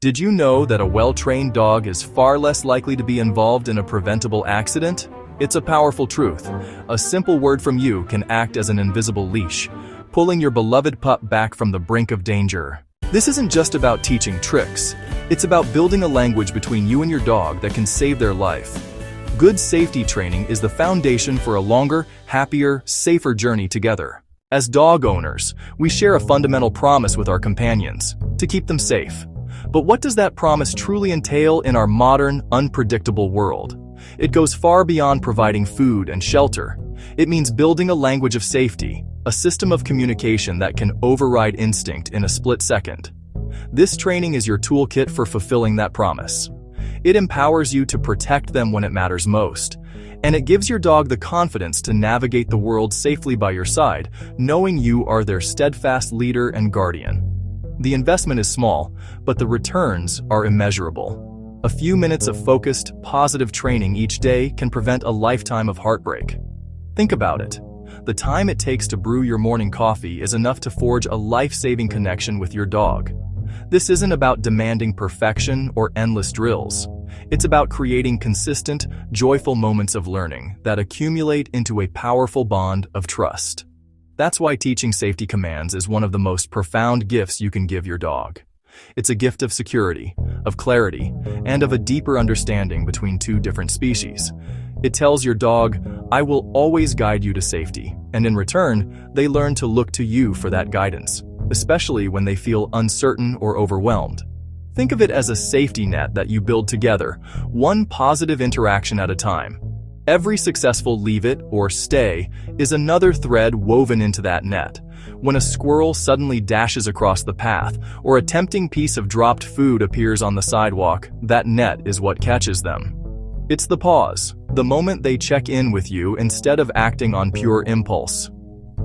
Did you know that a well-trained dog is far less likely to be involved in a preventable accident? It's a powerful truth. A simple word from you can act as an invisible leash, pulling your beloved pup back from the brink of danger. This isn't just about teaching tricks. It's about building a language between you and your dog that can save their life. Good safety training is the foundation for a longer, happier, safer journey together. As dog owners, we share a fundamental promise with our companions: to keep them safe. But what does that promise truly entail in our modern, unpredictable world? It goes far beyond providing food and shelter. It means building a language of safety, a system of communication that can override instinct in a split second. This training is your toolkit for fulfilling that promise. It empowers you to protect them when it matters most, and it gives your dog the confidence to navigate the world safely by your side, knowing you are their steadfast leader and guardian. The investment is small, but the returns are immeasurable. A few minutes of focused, positive training each day can prevent a lifetime of heartbreak. Think about it. The time it takes to brew your morning coffee is enough to forge a life-saving connection with your dog. This isn't about demanding perfection or endless drills. It's about creating consistent, joyful moments of learning that accumulate into a powerful bond of trust. That's why teaching safety commands is one of the most profound gifts you can give your dog. It's a gift of security, of clarity, and of a deeper understanding between two different species. It tells your dog, "I will always guide you to safety," and in return, they learn to look to you for that guidance, especially when they feel uncertain or overwhelmed. Think of it as a safety net that you build together, one positive interaction at a time. Every successful leave it or stay is another thread woven into that net. When a squirrel suddenly dashes across the path or a tempting piece of dropped food appears on the sidewalk, that net is what catches them. It's the pause, the moment they check in with you instead of acting on pure impulse.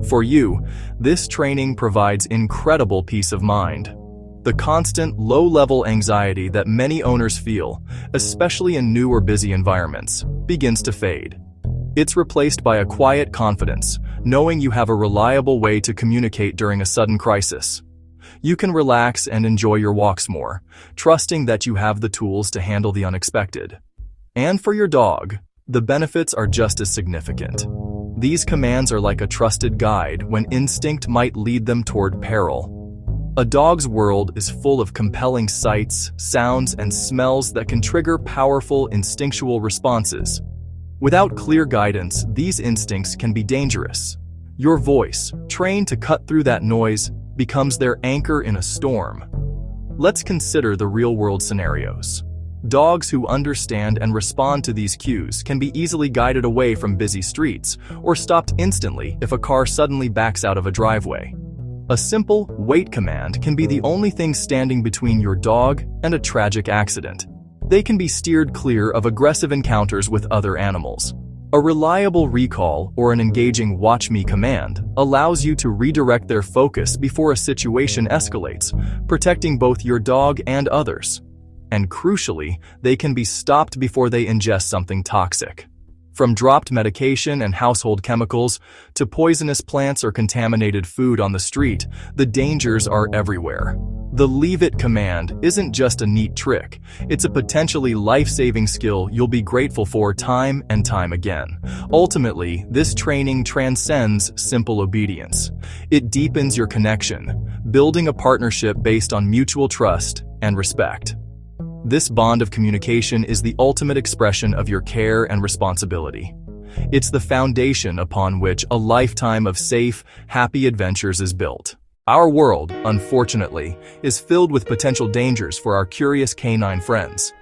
For you, this training provides incredible peace of mind. The constant, low-level anxiety that many owners feel, especially in new or busy environments, begins to fade. It's replaced by a quiet confidence, knowing you have a reliable way to communicate during a sudden crisis. You can relax and enjoy your walks more, trusting that you have the tools to handle the unexpected. And for your dog, the benefits are just as significant. These commands are like a trusted guide when instinct might lead them toward peril. A dog's world is full of compelling sights, sounds, and smells that can trigger powerful instinctual responses. Without clear guidance, these instincts can be dangerous. Your voice, trained to cut through that noise, becomes their anchor in a storm. Let's consider the real-world scenarios. Dogs who understand and respond to these cues can be easily guided away from busy streets or stopped instantly if a car suddenly backs out of a driveway. A simple wait command can be the only thing standing between your dog and a tragic accident. They can be steered clear of aggressive encounters with other animals. A reliable recall or an engaging "watch me" command allows you to redirect their focus before a situation escalates, protecting both your dog and others. And crucially, they can be stopped before they ingest something toxic. From dropped medication and household chemicals to poisonous plants or contaminated food on the street, the dangers are everywhere. The leave it command isn't just a neat trick, it's a potentially life-saving skill you'll be grateful for time and time again. Ultimately, this training transcends simple obedience. It deepens your connection, building a partnership based on mutual trust and respect. This bond of communication is the ultimate expression of your care and responsibility. It's the foundation upon which a lifetime of safe, happy adventures is built. Our world, unfortunately, is filled with potential dangers for our curious canine friends.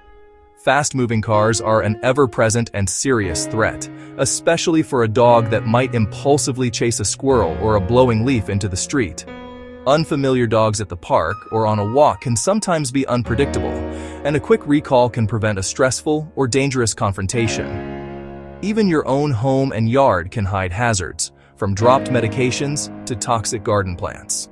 Fast-moving cars are an ever-present and serious threat, especially for a dog that might impulsively chase a squirrel or a blowing leaf into the street. Unfamiliar dogs at the park or on a walk can sometimes be unpredictable, and a quick recall can prevent a stressful or dangerous confrontation. Even your own home and yard can hide hazards, from dropped medications to toxic garden plants.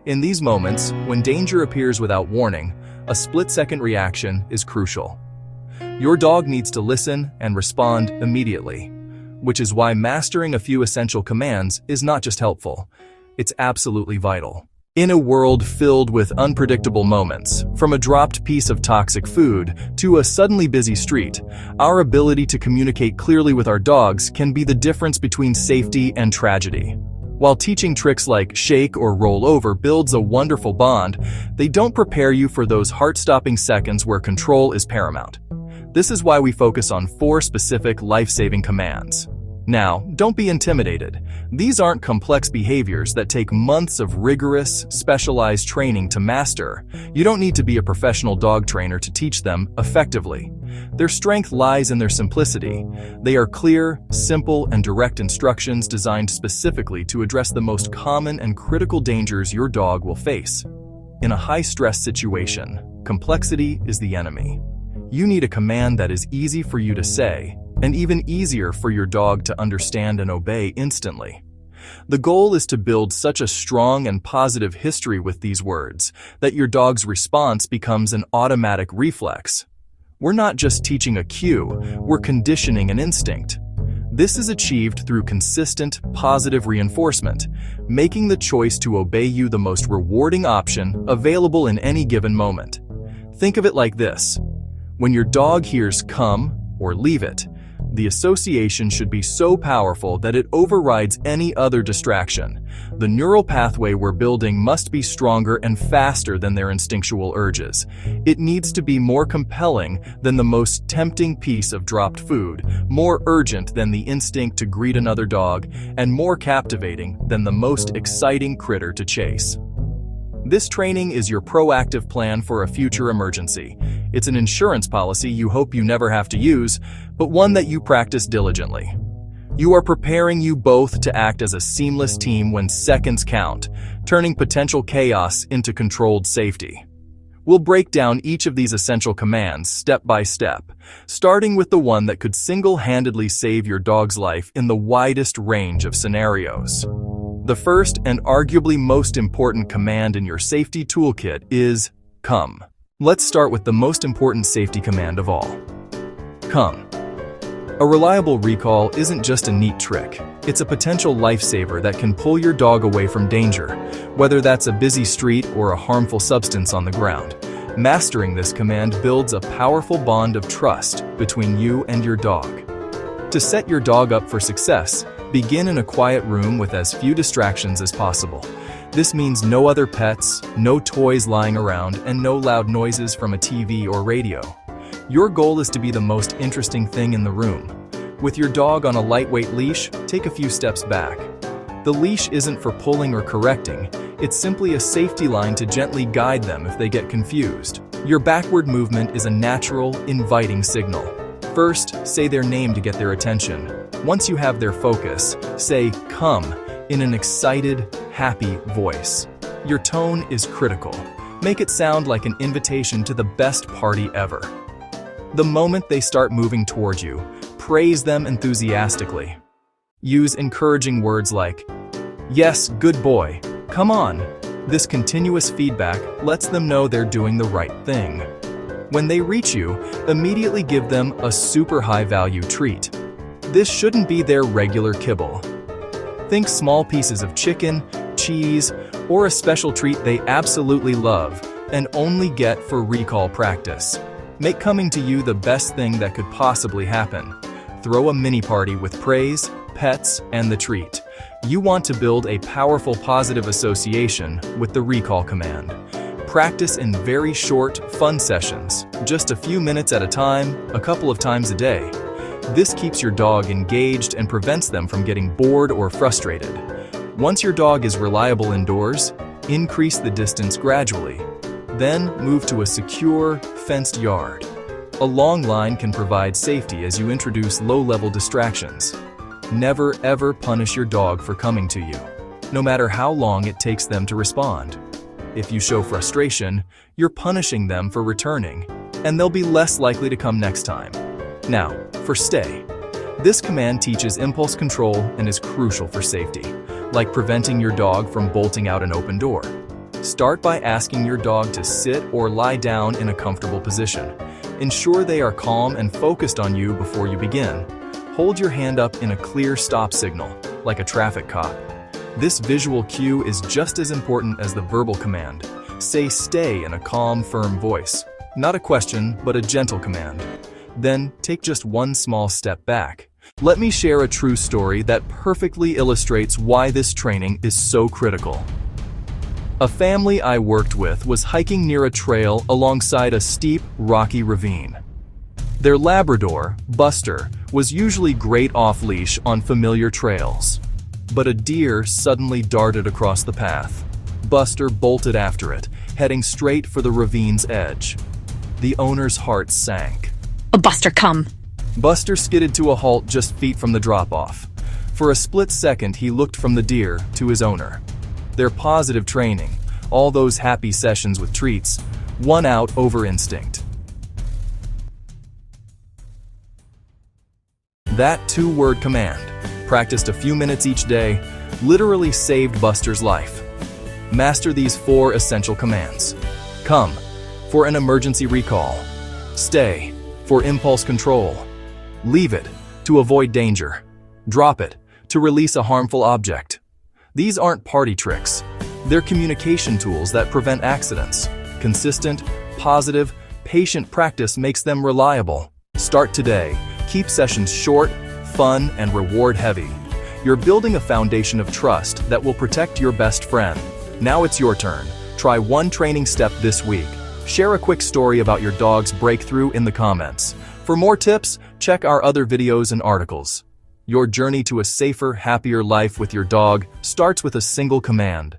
In these moments, when danger appears without warning, a split-second reaction is crucial. Your dog needs to listen and respond immediately, which is why mastering a few essential commands is not just helpful, it's absolutely vital. In a world filled with unpredictable moments, from a dropped piece of toxic food to a suddenly busy street, our ability to communicate clearly with our dogs can be the difference between safety and tragedy. While teaching tricks like shake or roll over builds a wonderful bond, they don't prepare you for those heart-stopping seconds where control is paramount. This is why we focus on 4 specific life-saving commands. Now, don't be intimidated. These aren't complex behaviors that take months of rigorous, specialized training to master. You don't need to be a professional dog trainer to teach them effectively. Their strength lies in their simplicity. They are clear, simple, and direct instructions designed specifically to address the most common and critical dangers your dog will face. In a high-stress situation, complexity is the enemy. You need a command that is easy for you to say, and even easier for your dog to understand and obey instantly. The goal is to build such a strong and positive history with these words that your dog's response becomes an automatic reflex. We're not just teaching a cue, we're conditioning an instinct. This is achieved through consistent, positive reinforcement, making the choice to obey you the most rewarding option available in any given moment. Think of it like this. When your dog hears "come" or "leave it," the association should be so powerful that it overrides any other distraction. The neural pathway we're building must be stronger and faster than their instinctual urges. It needs to be more compelling than the most tempting piece of dropped food, more urgent than the instinct to greet another dog, and more captivating than the most exciting critter to chase. This training is your proactive plan for a future emergency. It's an insurance policy you hope you never have to use, but one that you practice diligently. You are preparing you both to act as a seamless team when seconds count, turning potential chaos into controlled safety. We'll break down each of these essential commands step by step, starting with the one that could single-handedly save your dog's life in the widest range of scenarios. The first and arguably most important command in your safety toolkit is "come." Let's start with the most important safety command of all. Come. A reliable recall isn't just a neat trick. It's a potential lifesaver that can pull your dog away from danger, whether that's a busy street or a harmful substance on the ground. Mastering this command builds a powerful bond of trust between you and your dog. To set your dog up for success, begin in a quiet room with as few distractions as possible. This means no other pets, no toys lying around, and no loud noises from a TV or radio. Your goal is to be the most interesting thing in the room. With your dog on a lightweight leash, take a few steps back. The leash isn't for pulling or correcting, it's simply a safety line to gently guide them if they get confused. Your backward movement is a natural, inviting signal. First, say their name to get their attention. Once you have their focus, say "come" in an excited, happy voice. Your tone is critical. Make it sound like an invitation to the best party ever. The moment they start moving toward you, praise them enthusiastically. Use encouraging words like, "Yes, good boy, come on." This continuous feedback lets them know they're doing the right thing. When they reach you, immediately give them a super high-value treat. This shouldn't be their regular kibble. Think small pieces of chicken, cheese, or a special treat they absolutely love and only get for recall practice. Make coming to you the best thing that could possibly happen. Throw a mini party with praise, pets, and the treat. You want to build a powerful positive association with the recall command. Practice in very short, fun sessions, just a few minutes at a time, a couple of times a day. This keeps your dog engaged and prevents them from getting bored or frustrated. Once your dog is reliable indoors, increase the distance gradually. Then move to a secure, fenced yard. A long line can provide safety as you introduce low-level distractions. Never ever punish your dog for coming to you, no matter how long it takes them to respond. If you show frustration, you're punishing them for returning, and they'll be less likely to come next time. Now, for stay. This command teaches impulse control and is crucial for safety, like preventing your dog from bolting out an open door. Start by asking your dog to sit or lie down in a comfortable position. Ensure they are calm and focused on you before you begin. Hold your hand up in a clear stop signal, like a traffic cop. This visual cue is just as important as the verbal command. Say stay in a calm, firm voice. Not a question, but a gentle command. Then, take just one small step back. Let me share a true story that perfectly illustrates why this training is so critical. A family I worked with was hiking near a trail alongside a steep, rocky ravine. Their Labrador, Buster, was usually great off-leash on familiar trails. But a deer suddenly darted across the path. Buster bolted after it, heading straight for the ravine's edge. The owner's heart sank. Oh, Buster, come! Buster skidded to a halt just feet from the drop-off. For a split second, he looked from the deer to his owner. Their positive training, all those happy sessions with treats, won out over instinct. That two-word command, practiced a few minutes each day, literally saved Buster's life. Master these 4 essential commands. Come, for an emergency recall. Stay, for impulse control. Leave it, to avoid danger. Drop it, to release a harmful object. These aren't party tricks. They're communication tools that prevent accidents. Consistent, positive, patient practice makes them reliable. Start today. Keep sessions short, fun, and reward-heavy. You're building a foundation of trust that will protect your best friend. Now it's your turn. Try one training step this week. Share a quick story about your dog's breakthrough in the comments. For more tips, check our other videos and articles. Your journey to a safer, happier life with your dog starts with a single command.